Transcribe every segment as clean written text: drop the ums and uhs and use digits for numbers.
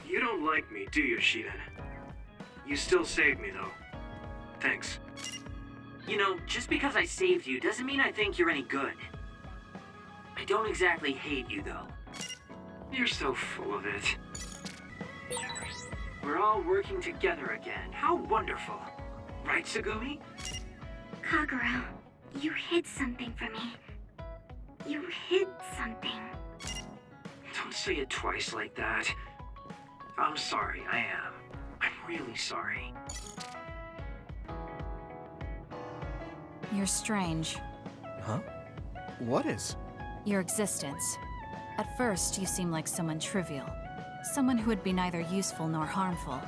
You don't like me, do you, Shiden? You still saved me, though. Thanks. You know, just because I saved you doesn't mean I think you're any good. I don't exactly hate you, though. You're so full of it. We're all working together again. How wonderful. Right, Tsugumi? Kagura, you hid something from me. You hid something. Don't say it twice like that. I'm sorry, I am. I'm really sorry. You're strange. Huh? What is? Your existence. At first, you seem like someone trivial. Someone who would be neither useful nor harmful.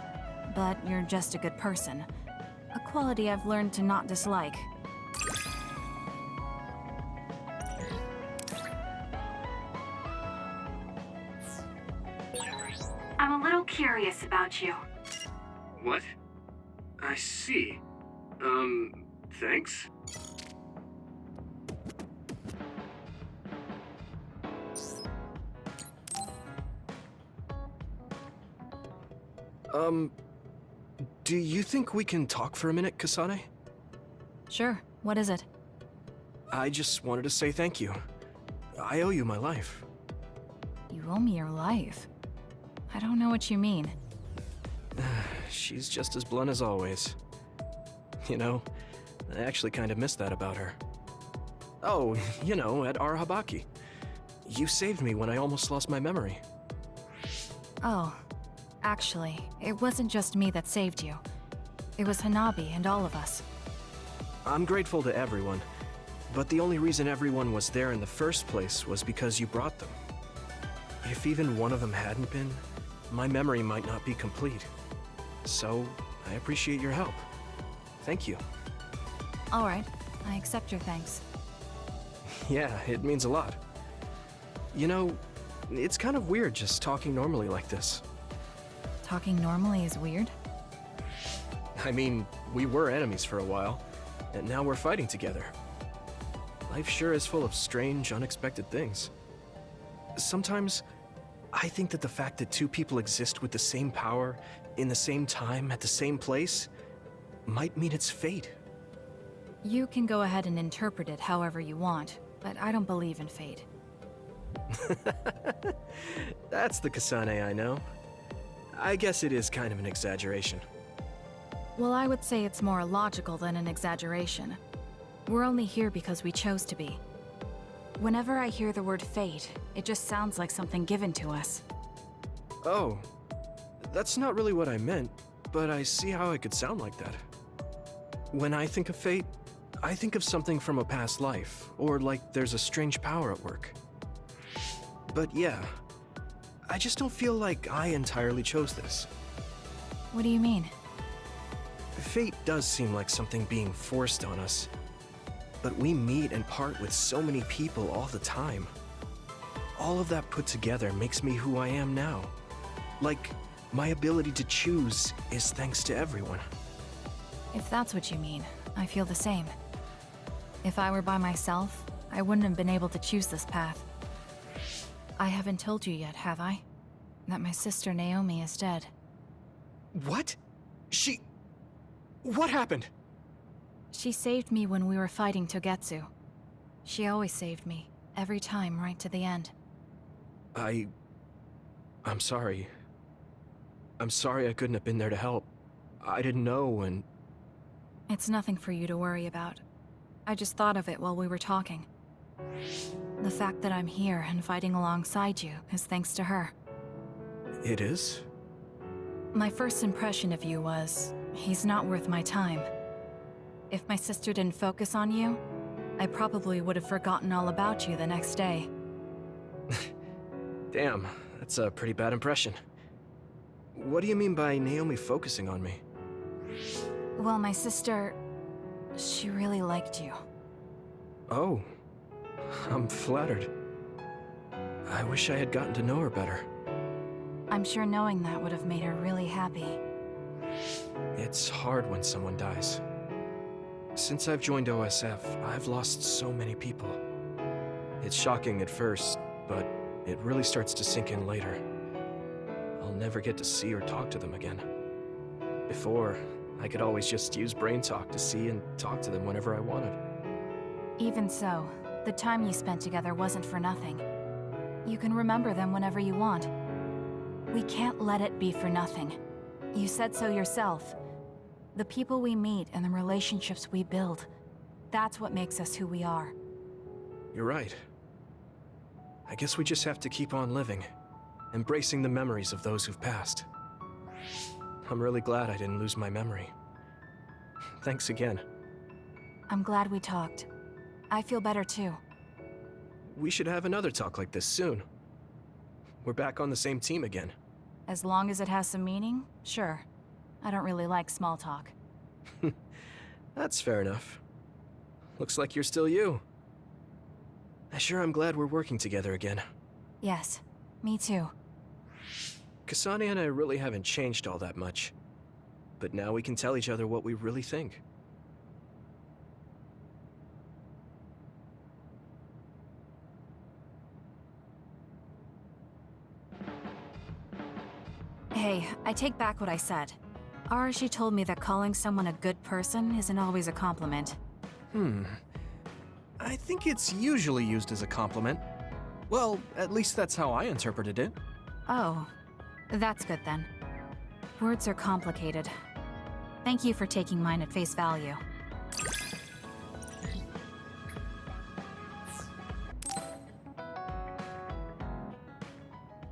But you're just a good person. A quality I've learned to not dislike. I'm a little curious about you. What? I see. Thanks? Do you think we can talk for a minute, Kasane? Sure, what is it? I just wanted to say thank you. I owe you my life. You owe me your life. I don't know what you mean. She's just as blunt as always. You know, I actually kind of missed that about her. Oh, you know, at Arahabaki. You saved me when I almost lost my memory. Oh, actually, it wasn't just me that saved you. It was Hanabi and all of us. I'm grateful to everyone, but the only reason everyone was there in the first place was because you brought them. If even one of them hadn't been, my memory might not be complete. So, I appreciate your help. Thank you. All right, I accept your thanks. Yeah, it means a lot. You know, it's kind of weird just talking normally like this. Talking normally is weird? I mean, we were enemies for a while, and now we're fighting together. Life sure is full of strange, unexpected things. Sometimes, I think that the fact that two people exist with the same power, in the same time, at the same place, might mean it's fate. You can go ahead and interpret it however you want, but I don't believe in fate. That's the Kasane I know. I guess it is kind of an exaggeration. Well, I would say it's more logical than an exaggeration. We're only here because we chose to be. Whenever I hear the word fate, it just sounds like something given to us. Oh, that's not really what I meant, but I see how it could sound like that. When I think of fate, I think of something from a past life, or like there's a strange power at work. But yeah, I just don't feel like I entirely chose this. What do you mean? Fate does seem like something being forced on us. But we meet and part with so many people all the time. All of that put together makes me who I am now. Like, my ability to choose is thanks to everyone. If that's what you mean, I feel the same. If I were by myself, I wouldn't have been able to choose this path. I haven't told you yet, have I? That my sister Naomi is dead. What? What happened? She saved me when we were fighting Togetsu. She always saved me, every time, right to the end. I'm sorry. I'm sorry I couldn't have been there to help. I didn't know and... It's nothing for you to worry about. I just thought of it while we were talking. The fact that I'm here and fighting alongside you is thanks to her. It is? My first impression of you was, he's not worth my time. If my sister didn't focus on you, I probably would have forgotten all about you the next day. Damn, that's a pretty bad impression. What do you mean by Naomi focusing on me? Well, my sister... she really liked you. Oh, I'm flattered. I wish I had gotten to know her better. I'm sure knowing that would have made her really happy. It's hard when someone dies. Since I've joined OSF, I've lost so many people. It's shocking at first, but it really starts to sink in later. A I'll never get to see or talk to them again. Before, I could always just use brain talk to see and talk to them whenever I wanted. Even so, the time you spent together wasn't for nothing. You can remember them whenever you want. We can't let it be for nothing. You said so yourself. The people we meet and the relationships we build, that's what makes us who we are. You're right. I guess we just have to keep on living, embracing the memories of those who've passed. I'm really glad I didn't lose my memory. Thanks again. I'm glad we talked. I feel better too. We should have another talk like this soon. We're back on the same team again. As long as it has some meaning, sure. I don't really like small talk. That's fair enough. Looks like you're still you. I sure am glad we're working together again. Yes, me too. Kasane and I really haven't changed all that much. But now we can tell each other what we really think. Hey, I take back what I said. Arashi told me that calling someone a good person isn't always a compliment. I think it's usually used as a compliment. Well, at least that's how I interpreted it. Oh, that's good then. Words are complicated. Thank you for taking mine at face value.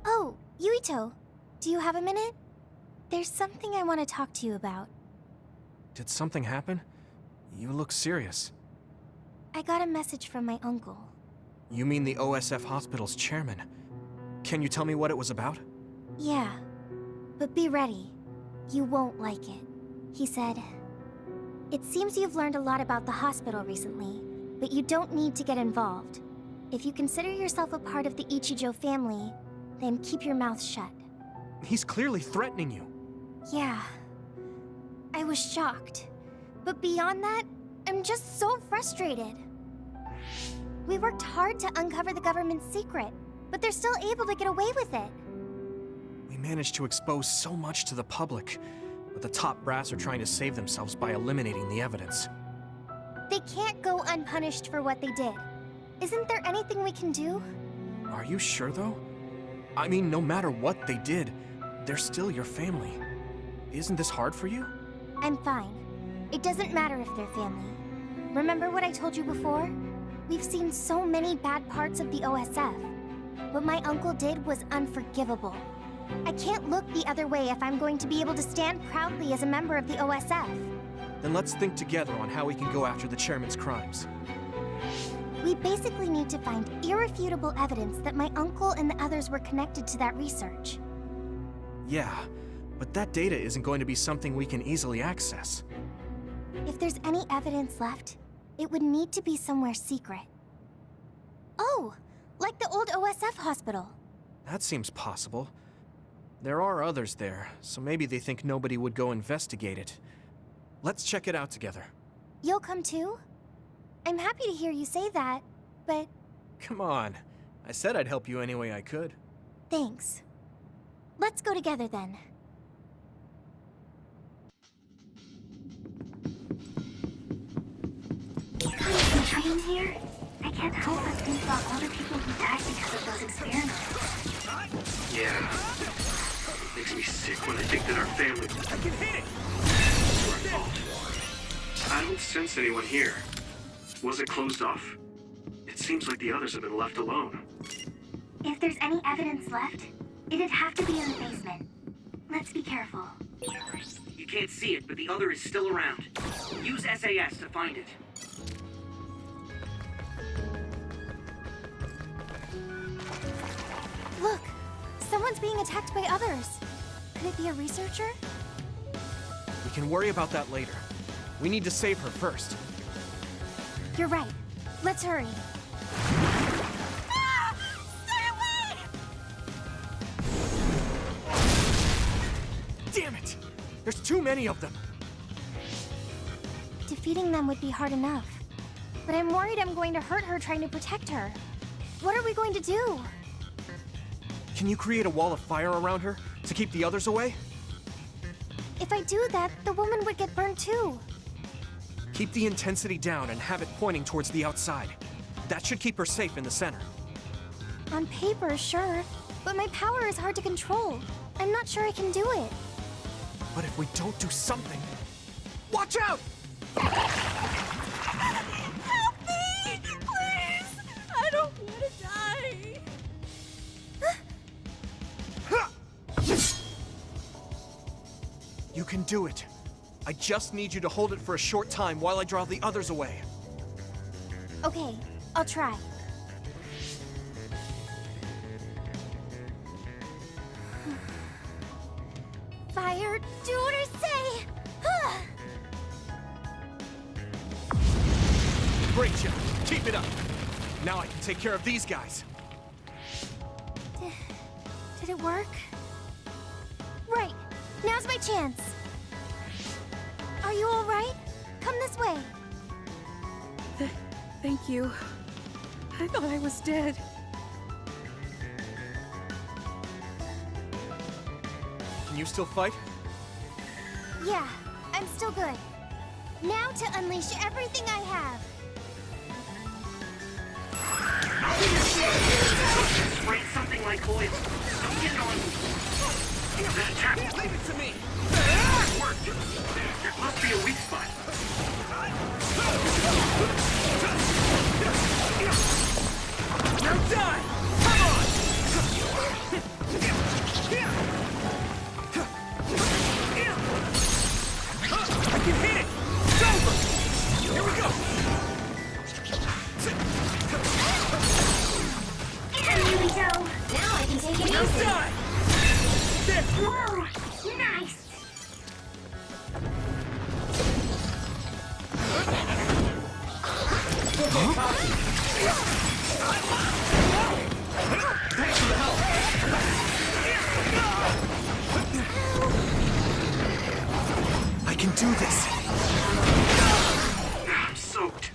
Oh, Yuito, do you have a minute? There's something I want to talk to you about. Did something happen? You look serious. I got a message from my uncle. You mean the OSF hospital's chairman? Can you tell me what it was about? Yeah, but be ready. You won't like it. He said, "It seems you've learned a lot about the hospital recently, but you don't need to get involved. If you consider yourself a part of the Ichijo family, then keep your mouth shut." He's clearly threatening you. Yeah. I was shocked. But beyond that, I'm just so frustrated. We worked hard to uncover the government's secret, but they're still able to get away with it. We managed to expose so much to the public, but the top brass are trying to save themselves by eliminating the evidence. They can't go unpunished for what they did. Isn't there anything we can do? Are you sure, though? I mean, no matter what they did, they're still your family. Isn't this hard for you? I'm fine. It doesn't matter if they're family. Remember what I told you before? We've seen so many bad parts of the OSF. What my uncle did was unforgivable. I can't look the other way if I'm going to be able to stand proudly as a member of the OSF. Then let's think together on how we can go after the chairman's crimes. We basically need to find irrefutable evidence that my uncle and the others were connected to that research. Yeah, but that data isn't going to be something we can easily access. If there's any evidence left, it would need to be somewhere secret. Oh, like the old OSF hospital. That seems possible. There are others there, so maybe they think nobody would go investigate it. Let's check it out together. You'll come too? I'm happy to hear you say that, but... Come on. I said I'd help you any way I could. Thanks. Let's go together then. The trains here? I can't help but think about all the people who died because of those experiments. Yeah. Makes me sick when I think that our family... I can hit it! was our fault. I don't sense anyone here. Was it closed off? It seems like the others have been left alone. If there's any evidence left, it'd have to be in the basement. Let's be careful. You can't see it, but the other is still around. Use SAS to find it. Look! Someone's being attacked by others. Could it be a researcher? We can worry about that later. We need to save her first. You're right. Let's hurry. Ah! Stay away! Damn it! There's too many of them! Defeating them would be hard enough. But I'm worried I'm going to hurt her trying to protect her. What are we going to do? Can you create a wall of fire around her to keep the others away? If I do that, the woman would get burned too. Keep the intensity down and have it pointing towards the outside. That should keep her safe in the center. On paper, sure. But my power is hard to control. I'm not sure I can do it. But if we don't do something... Watch out! Help me! Please! I don't want to die! You can do it. I just need you to hold it for a short time while I draw the others away. Okay, I'll try. Fire, do what I say! Great job. Keep it up. Now I can take care of these guys. Did it work? Right, now's my chance. Are you all right? Come this way. Thank you. I thought I was dead. Can you still fight? Yeah, I'm still good. Now to unleash everything I have. Spray something like oil. Don't get on. Leave it to me! It worked. There must be a weak spot. Now die! Come on! I can hit it! It's over! Here we go! Here we go. Now I can take it Now easy. die! There! Whoa, nice. Thanks for the help! I can do this! I'm soaked.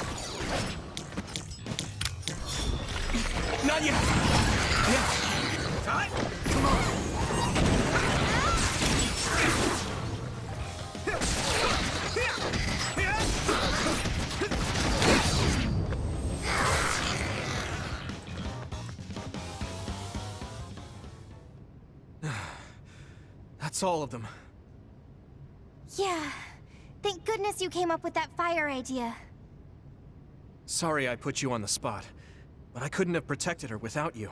Not yet! Yeah. Time? Come on! That's all of them. Yeah, thank goodness you came up with that fire idea. Sorry I put you on the spot, but I couldn't have protected her without you.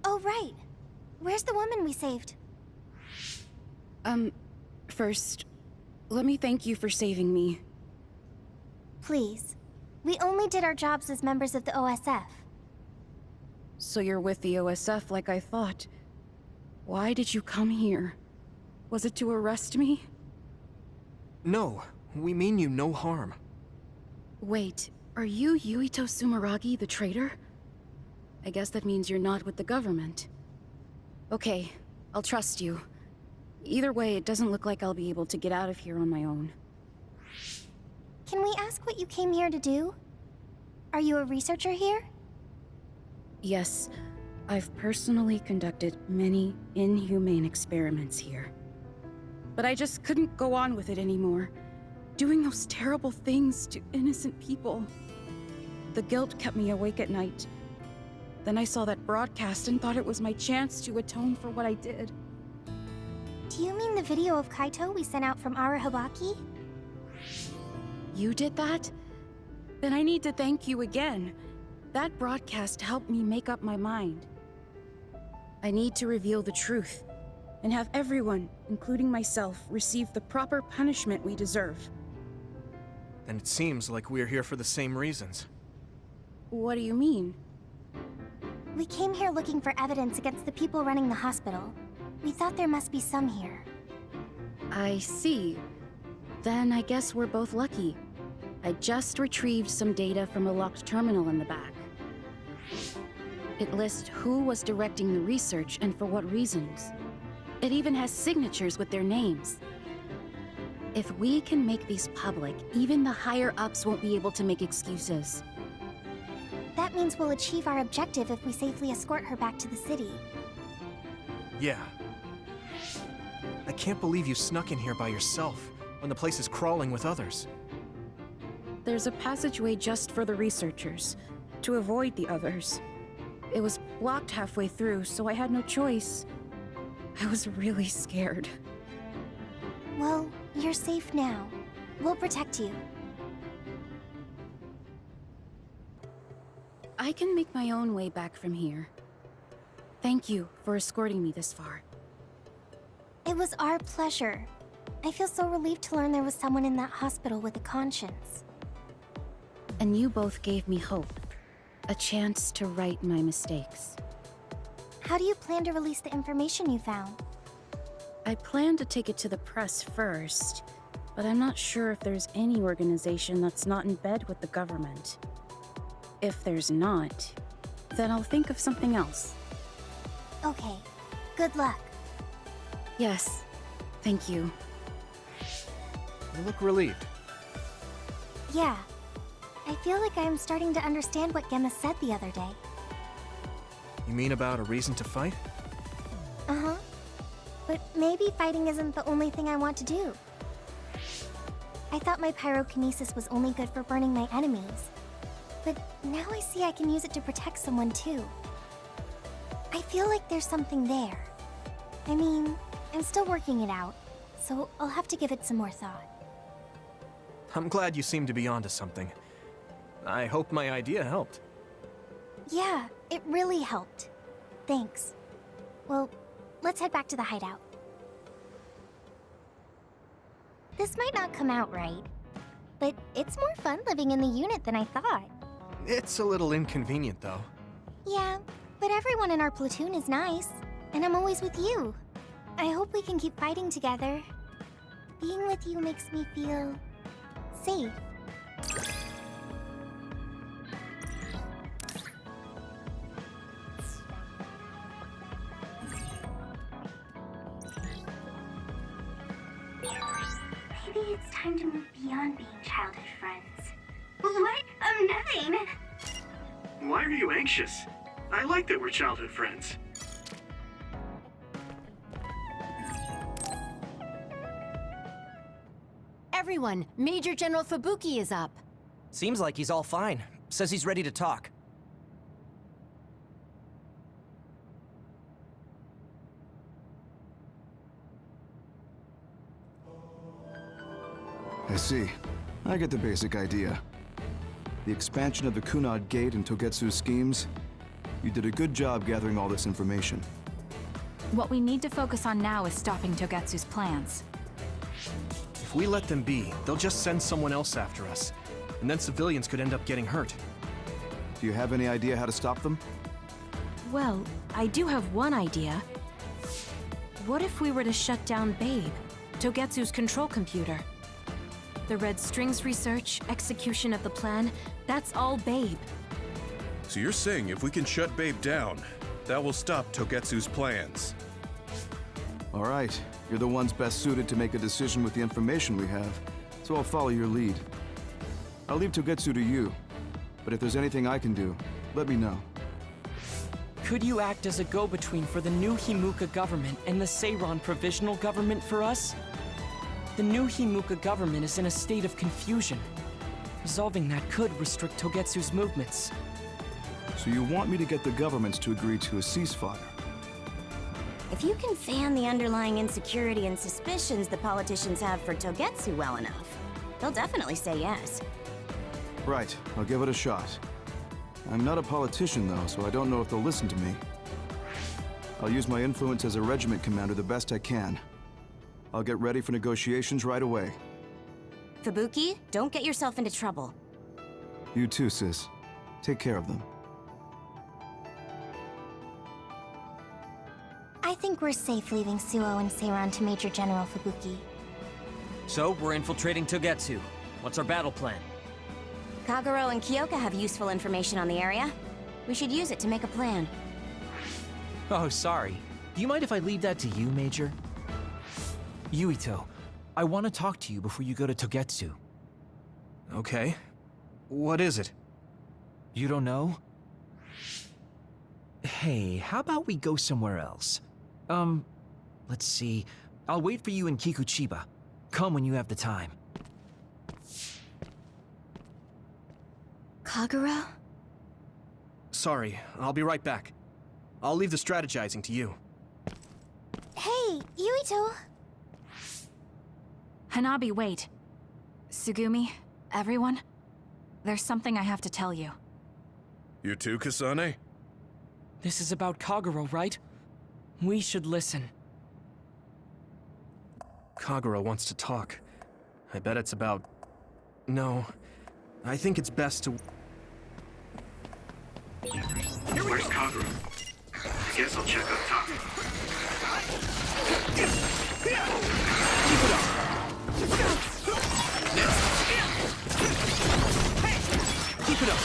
Oh, right. Where's the woman we saved? First, let me thank you for saving me. Please. We only did our jobs as members of the OSF. So you're with the OSF like I thought. Why did you come here? Was it to arrest me? No, we mean you no harm. Wait, are you Yuito Sumeragi, the traitor? I guess that means you're not with the government. Okay, I'll trust you. Either way, it doesn't look like I'll be able to get out of here on my own. Can we ask what you came here to do? Are you a researcher here? Yes, I've personally conducted many inhumane experiments here. But I just couldn't go on with it anymore. Doing those terrible things to innocent people. The guilt kept me awake at night. Then I saw that broadcast and thought it was my chance to atone for what I did. Do you mean the video of Kaito we sent out from Arahabaki? You did that? Then I need to thank you again. That broadcast helped me make up my mind. I need to reveal the truth, and have everyone, including myself, receive the proper punishment we deserve. And it seems like we're here for the same reasons. What do you mean? We came here looking for evidence against the people running the hospital. We thought there must be some here. I see. Then I guess we're both lucky. I just retrieved some data from a locked terminal in the back. It lists who was directing the research and for what reasons. It even has signatures with their names. If we can make these public, even the higher-ups won't be able to make excuses. That means we'll achieve our objective if we safely escort her back to the city. Yeah. I can't believe you snuck in here by yourself, when the place is crawling with others. There's a passageway just for the researchers, to avoid the others. It was blocked halfway through, so I had no choice. I was really scared. Well, you're safe now. We'll protect you. I can make my own way back from here. Thank you for escorting me this far. It was our pleasure. I feel so relieved to learn there was someone in that hospital with a conscience. And you both gave me hope. A chance to right my mistakes. How do you plan to release the information you found? I plan to take it to the press first, but I'm not sure if there's any organization that's not in bed with the government. If there's not, then I'll think of something else. Okay. Good luck. Yes, thank you. You look relieved. Yeah. I feel like I'm starting to understand what Gemma said the other day. You mean about a reason to fight? Uh-huh. But maybe fighting isn't the only thing I want to do. I thought my pyrokinesis was only good for burning my enemies. But now I see I can use it to protect someone too. I feel like there's something there. I mean, I'm still working it out, so I'll have to give it some more thought. I'm glad you seem to be onto something. I hope my idea helped. Yeah, it really helped. Thanks. Well, let's head back to the hideout. This might not come out right, but it's more fun living in the unit than I thought. It's a little inconvenient, though. Yeah, but everyone in our platoon is nice, and I'm always with you. I hope we can keep fighting together. Being with you makes me feel safe. Maybe it's time to move beyond being childhood friends. What? Nothing! Why are you anxious? I like that we're childhood friends. Everyone, Major General Fubuki is up. Seems like he's all fine. Says he's ready to talk. I see. I get the basic idea. The expansion of the Kunad Gate and Togetsu's schemes. You did a good job gathering all this information. What we need to focus on now is stopping Togetsu's plans. If we let them be, they'll just send someone else after us, and then civilians could end up getting hurt. Do you have any idea how to stop them? Well, I do have one idea. What if we were to shut down Babe, Togetsu's control computer? The Red Strings research, execution of the plan, that's all Babe. So you're saying if we can shut Babe down, that will stop Togetsu's plans? All right. You're the ones best suited to make a decision with the information we have, so I'll follow your lead. I'll leave Togetsu to you, but if there's anything I can do, let me know. Could you act as a go-between for the new Himuka government and the Seiran provisional government for us? The new Himuka government is in a state of confusion. Resolving that could restrict Togetsu's movements. So you want me to get the governments to agree to a ceasefire? If you can fan the underlying insecurity and suspicions the politicians have for Togetsu well enough, they'll definitely say yes. Right, I'll give it a shot. I'm not a politician though, so I don't know if they'll listen to me. I'll use my influence as a regiment commander the best I can. I'll get ready for negotiations right away. Fubuki, don't get yourself into trouble. You too, sis. Take care of them. I think we're safe leaving Suo and Seiran to Major General Fubuki. So, we're infiltrating Togetsu. What's our battle plan? Kagero and Kyoka have useful information on the area. We should use it to make a plan. Oh, sorry. Do you mind if I leave that to you, Major? Yuito, I want to talk to you before you go to Togetsu. Okay. What is it? You don't know? Hey, how about we go somewhere else? Let's see. I'll wait for you in Kikuchiba. Come when you have the time. Kagura? Sorry, I'll be right back. I'll leave the strategizing to you. Hey, Yuito! Hanabi, wait. Sugumi, everyone, there's something I have to tell you. You too, Kasane? This is about Kagura, right? We should listen. Kagura wants to talk. I bet it's about... No, I think it's best to... Where's Kagura? I guess I'll check up top. Keep it up!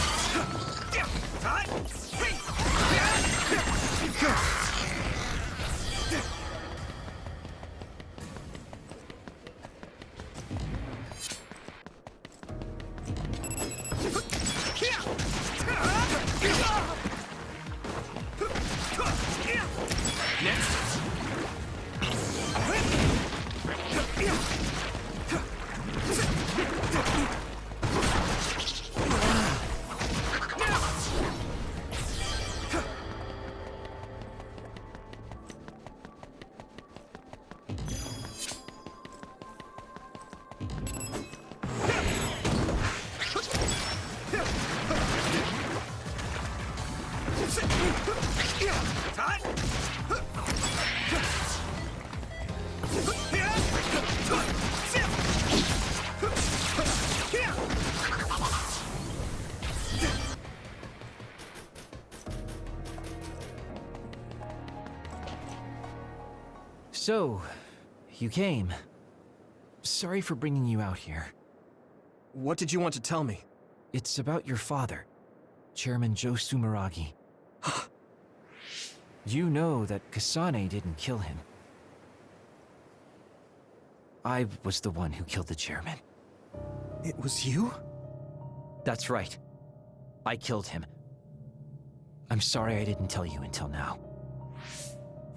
Keep it up! So, you came. Sorry for bringing you out here. What did you want to tell me? It's about your father, Chairman Joe Sumeragi. You know that Kasane didn't kill him. I was the one who killed the chairman. It was you? That's right. I killed him. I'm sorry I didn't tell you until now.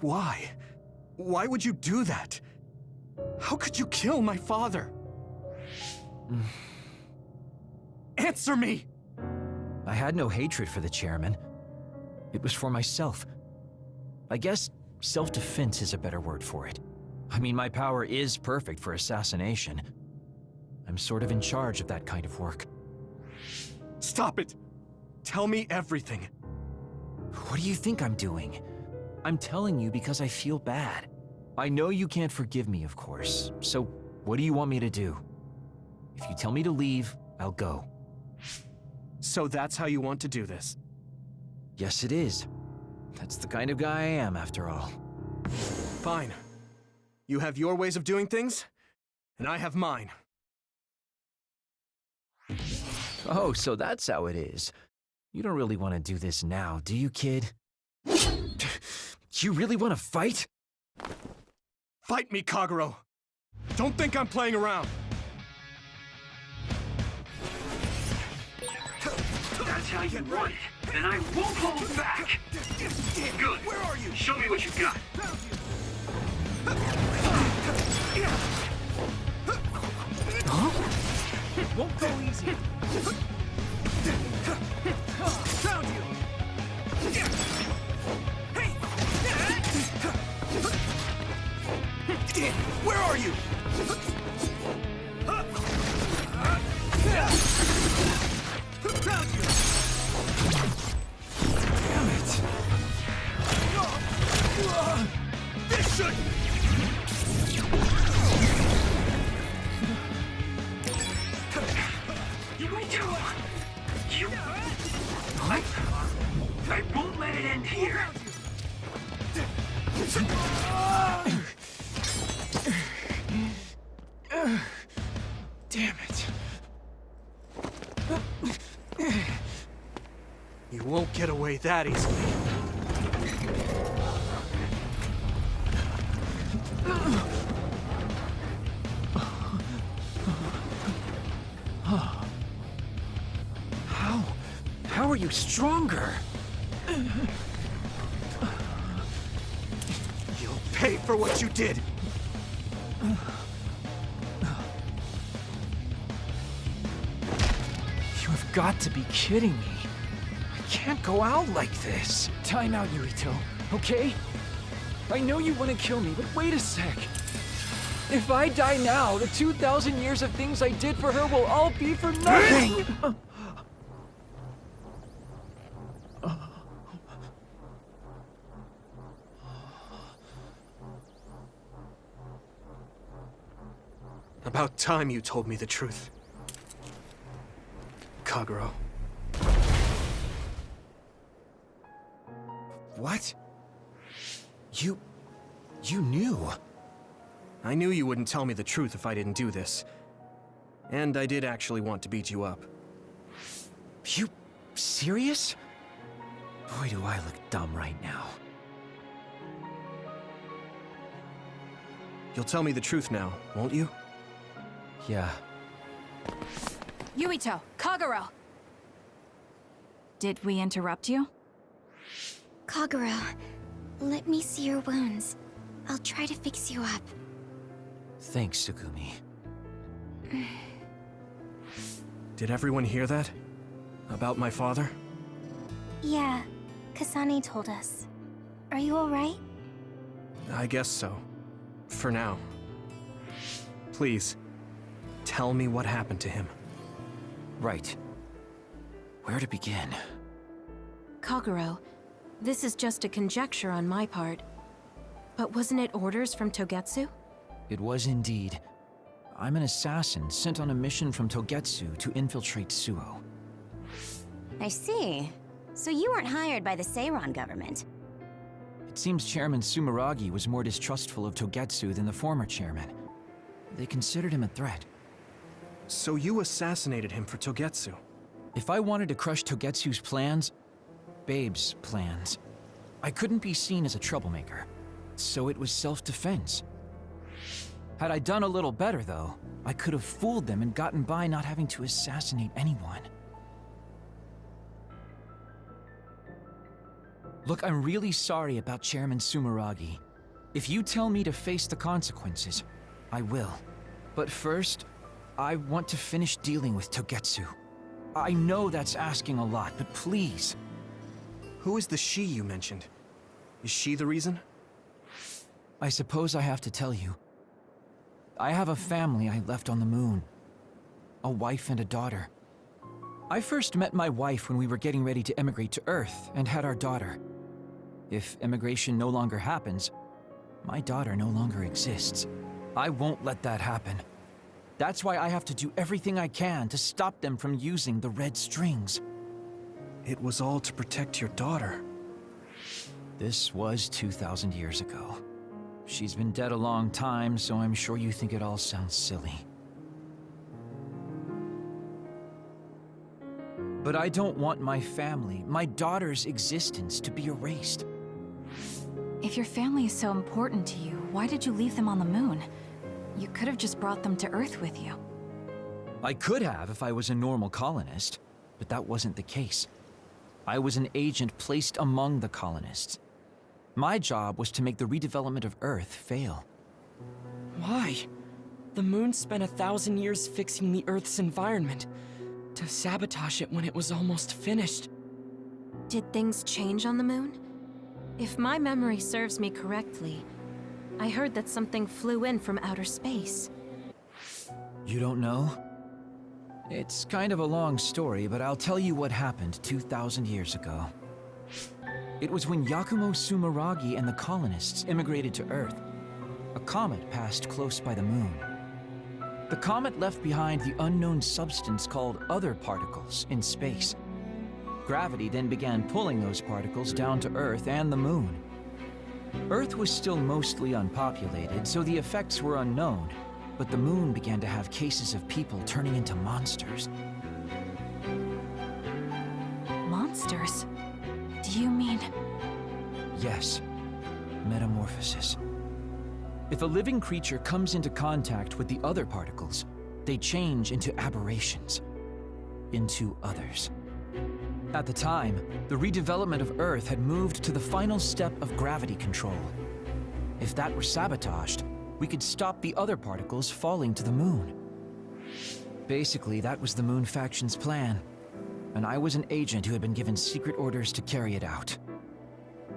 Why? Why would you do that? How could you kill my father? Answer me! I had no hatred for the chairman. It was for myself. I guess self-defense is a better word for it. I mean, my power is perfect for assassination. I'm sort of in charge of that kind of work. Stop it! Tell me everything. What do you think I'm doing? I'm telling you because I feel bad. I know you can't forgive me, of course, so what do you want me to do? If you tell me to leave, I'll go. So that's how you want to do this? Yes, it is. That's the kind of guy I am, after all. Fine. You have your ways of doing things, and I have mine. Oh, so that's how it is. You don't really want to do this now, do you, kid? You really want to fight? Fight me, Kaguro! Don't think I'm playing around! That's how you want it. Then I won't hold back! Good. Where are you? Show me what you got. Huh? It won't go easy. Found you! Where are you? Found you! Damn it! This should... I won't let it end here. Damn it. You won't get away that easily. How are you stronger? You'll pay for what you did! You have got to be kidding me. I can't go out like this. Time out, Yurito, okay? I know you want to kill me, but wait a sec. If I die now, the 2,000 years of things I did for her will all be for nothing! About time you told me the truth, Kagero. What? You knew? I knew you wouldn't tell me the truth if I didn't do this. And I did actually want to beat you up. You serious? Boy, do I look dumb right now. You'll tell me the truth now, won't you? Yeah. Yuito, Kagero! Did we interrupt you? Kagero, let me see your wounds. I'll try to fix you up. Thanks, Tsugumi. Did everyone hear that? About my father? Yeah, Kasane told us. Are you alright? I guess so. For now. Please, tell me what happened to him. Right. Where to begin? Kagero, this is just a conjecture on my part. But wasn't it orders from Togetsu? It was indeed. I'm an assassin sent on a mission from Togetsu to infiltrate Suo. I see. So you weren't hired by the Seiron government. It seems Chairman Sumeragi was more distrustful of Togetsu than the former chairman. They considered him a threat. So you assassinated him for Togetsu? If I wanted to crush Togetsu's plans, Babe's plans, I couldn't be seen as a troublemaker. So it was self-defense. Had I done a little better, though, I could have fooled them and gotten by not having to assassinate anyone. Look, I'm really sorry about Chairman Sumeragi. If you tell me to face the consequences, I will. But first, I want to finish dealing with Togetsu. I know that's asking a lot, but please. Who is the she you mentioned? Is she the reason? I suppose I have to tell you. I have a family I left on the moon. A wife and a daughter. I first met my wife when we were getting ready to emigrate to Earth and had our daughter. If immigration no longer happens, my daughter no longer exists. I won't let that happen. That's why I have to do everything I can to stop them from using the red strings. It was all to protect your daughter. This was 2,000 years ago. She's been dead a long time, so I'm sure you think it all sounds silly. But I don't want my family, my daughter's existence, to be erased. If your family is so important to you, why did you leave them on the moon? You could have just brought them to Earth with you. I could have if I was a normal colonist, but that wasn't the case. I was an agent placed among the colonists. My job was to make the redevelopment of Earth fail. Why? The moon spent 1,000 years fixing the Earth's environment, to sabotage it when it was almost finished. Did things change on the moon? If my memory serves me correctly, I heard that something flew in from outer space. You don't know? It's kind of a long story, but I'll tell you what happened 2,000 years ago. It was when Yakumo Sumeragi and the colonists immigrated to Earth. A comet passed close by the moon. The comet left behind the unknown substance called other particles in space. Gravity then began pulling those particles down to Earth and the moon. Earth was still mostly unpopulated, so the effects were unknown, but the moon began to have cases of people turning into monsters. Monsters? Do you mean... Yes. Metamorphosis. If a living creature comes into contact with the other particles, they change into aberrations. Into others. At the time, the redevelopment of Earth had moved to the final step of gravity control. If that were sabotaged, we could stop the other particles falling to the moon. Basically, that was the Moon Faction's plan. And I was an agent who had been given secret orders to carry it out.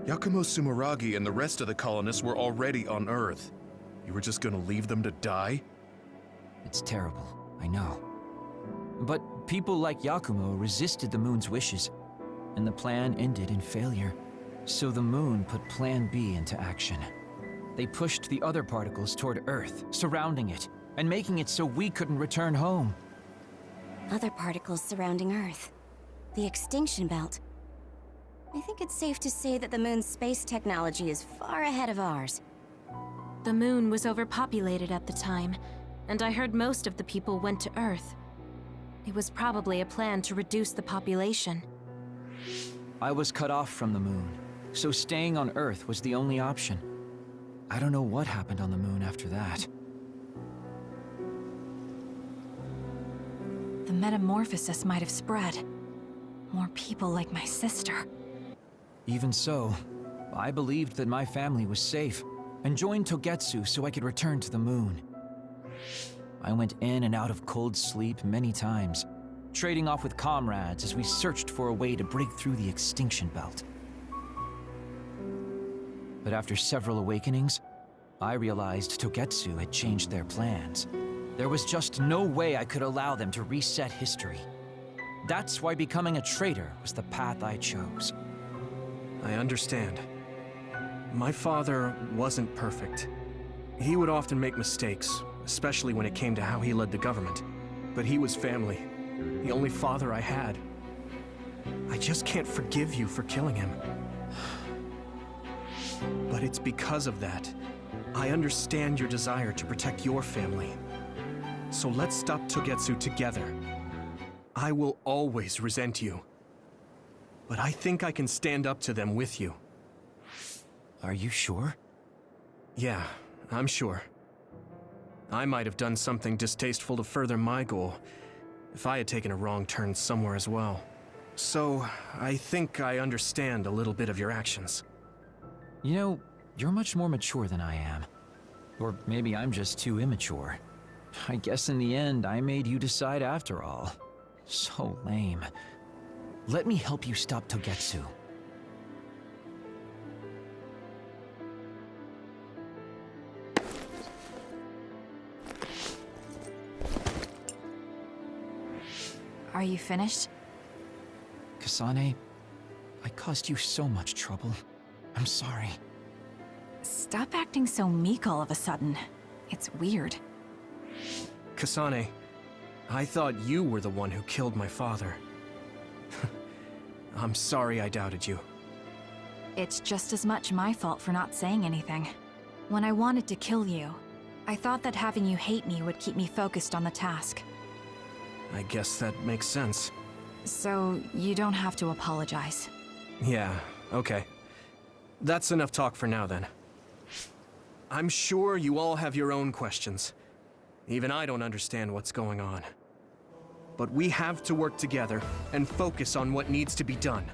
Yakumo Sumeragi and the rest of the colonists were already on Earth. You were just gonna leave them to die? It's terrible, I know. But people like Yakumo resisted the moon's wishes, and the plan ended in failure. So the moon put Plan B into action. They pushed the other particles toward Earth, surrounding it, and making it so we couldn't return home. Other particles surrounding Earth. The extinction belt. I think it's safe to say that the moon's space technology is far ahead of ours. The moon was overpopulated at the time, and I heard most of the people went to Earth. It was probably a plan to reduce the population. I was cut off from the moon, so staying on Earth was the only option. I don't know what happened on the moon after that. The metamorphosis might have spread. More people like my sister. Even so, I believed that my family was safe, and joined Togetsu so I could return to the moon. I went in and out of cold sleep many times, trading off with comrades as we searched for a way to break through the extinction belt. But after several awakenings, I realized Togetsu had changed their plans. There was just no way I could allow them to reset history. That's why becoming a traitor was the path I chose. I understand. My father wasn't perfect. He would often make mistakes, especially when it came to how he led the government. But he was family, the only father I had. I just can't forgive you for killing him. But it's because of that. I understand your desire to protect your family. So let's stop Togetsu together. I will always resent you. But I think I can stand up to them with you. Are you sure? Yeah, I'm sure. I might have done something distasteful to further my goal, if I had taken a wrong turn somewhere as well. So, I think I understand a little bit of your actions. You know, you're much more mature than I am. Or maybe I'm just too immature. I guess in the end, I made you decide after all. So lame. Let me help you stop Togetsu. Are you finished? Kasane, I caused you so much trouble. I'm sorry. Stop acting so meek all of a sudden. It's weird. Kasane, I thought you were the one who killed my father. I'm sorry I doubted you. It's just as much my fault for not saying anything. When I wanted to kill you, I thought that having you hate me would keep me focused on the task. I guess that makes sense. So, you don't have to apologize. Yeah, okay. That's enough talk for now then. I'm sure you all have your own questions. Even I don't understand what's going on. But we have to work together and focus on what needs to be done.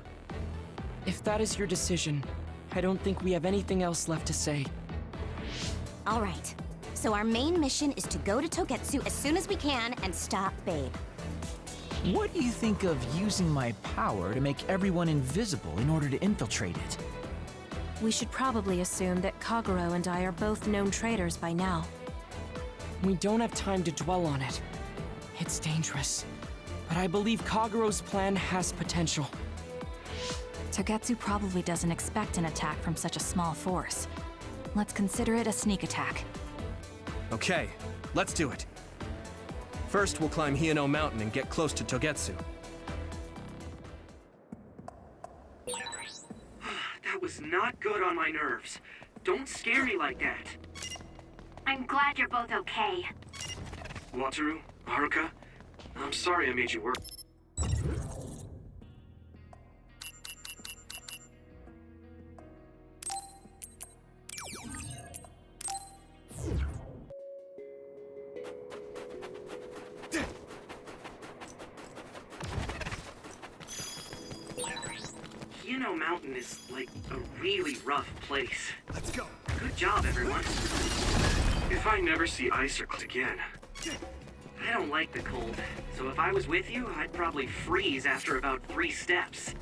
If that is your decision, I don't think we have anything else left to say. All right. So our main mission is to go to Togetsu as soon as we can and stop Babe. What do you think of using my power to make everyone invisible in order to infiltrate it? We should probably assume that Kagero and I are both known traitors by now. We don't have time to dwell on it. It's dangerous. But I believe Kagero's plan has potential. Togetsu probably doesn't expect an attack from such a small force. Let's consider it a sneak attack. Okay, let's do it. First, we'll climb Hiyano Mountain and get close to Togetsu. That was not good on my nerves. Don't scare me like that. I'm glad you're both okay. Wataru, Haruka, I'm sorry I made you work. Hiyano Mountain is like a really rough place. Let's go. Good job, everyone. If I never see ice or cold again, I don't like the cold, so if I was with you, I'd probably freeze after about 3 steps.